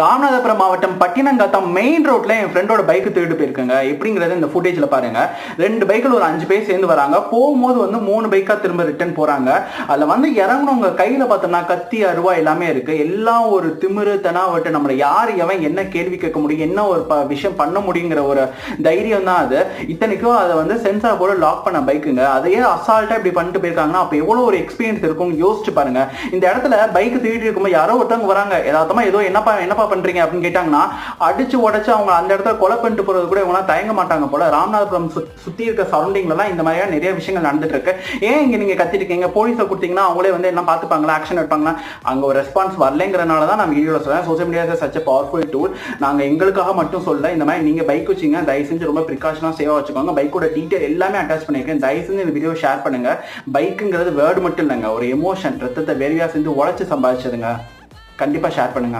ராமநாதபுரம் மாவட்டம் பட்டினங்காத்தம் மெயின் ரோட்ல என் ஃப்ரெண்டோட பைக் திருட்டு போயிருக்குங்க. எப்படிங்கிறது இந்த ஃபுட்டேஜ்ல பாருங்க. 2 பைக்கில் ஒரு 5 பேர் சேர்ந்து வராங்க. போகும்போது 3 பைக்கா திரும்ப ரிட்டர்ன் போறாங்க. அதுல இறங்கணுங்க கையில பார்த்தோம்னா கத்தி அருவா எல்லாமே இருக்கு. எல்லாம் ஒரு திமிரு தெனாவட்டு நம்மளை யார் எவன் என்ன கேள்வி கேட்க முடியும், என்ன ஒரு விஷயம் பண்ண முடியுங்கிற ஒரு தைரியம் தான் அது. இத்தனைக்கும் அதை சென்சார் போர்டு லாக் பண்ண பைக்குங்க. அதையே அசால்ட்டா இப்படி பண்ணிட்டு போயிருக்காங்கன்னா அப்ப எவ்வளவு ஒரு எக்ஸ்பீரியன்ஸ் இருக்கும் யோசிச்சு பாருங்க. இந்த இடத்துல பைக் திருடி இருக்கும்போது யாரோ ஒருத்தவங்க வராங்க, ஏதாவதுமா ஏதோ என்னப்பா பண்றீங்க அப்படின்னு கேட்டாங்கன்னா அடிச்சு உடச்சு அவங்க அந்த இடத்துல கொலை பண்ணிட்டு போறது கூட இவங்க தயங்க மாட்டாங்க போல. ராமநாதபுரம் சுத்தி இருக்க சரௌண்டிங்ல எல்லாம் இந்த மாதிரியான நிறைய விஷயங்கள் நடந்துட்டு இருக்கு. ஏன் இங்க நீங்க கத்திட்டு இருக்கீங்க, போலீஸை கொடுத்தீங்கன்னா அவங்களே என்ன பாத்துப்பாங்களா, ஆக்ஷன் எடுப்பாங்களா? அங்க ஒரு ரெஸ்பான்ஸ் வரலங்கிறனால தான் நான் வீடியோல சொல்றேன். Social media such powerful tool. நாங்க எங்களுக்காக மட்டும் சொல்ல, இந்த மாதிரி நீங்க பைக் வச்சீங்க தயவு செஞ்சு ரொம்ப ப்ரிகாஷனா சேவா வச்சுக்கோங்க. பைக்கோட டீடைல் எல்லாமே அட்டாச் பண்ணிருக்கேன். தயவு செஞ்சு இந்த வீடியோ ஷேர் பண்ணுங்க. பைக்குங்கிறது வேர்டு மட்டும் இல்லைங்க, ஒரு எமோஷன். ரத்தத்தை வெறியா செஞ்சு உழைச்சு சம்பாதிச்சதுங்க. கண்டிப்பா ஷேர் பண்ணுங்க.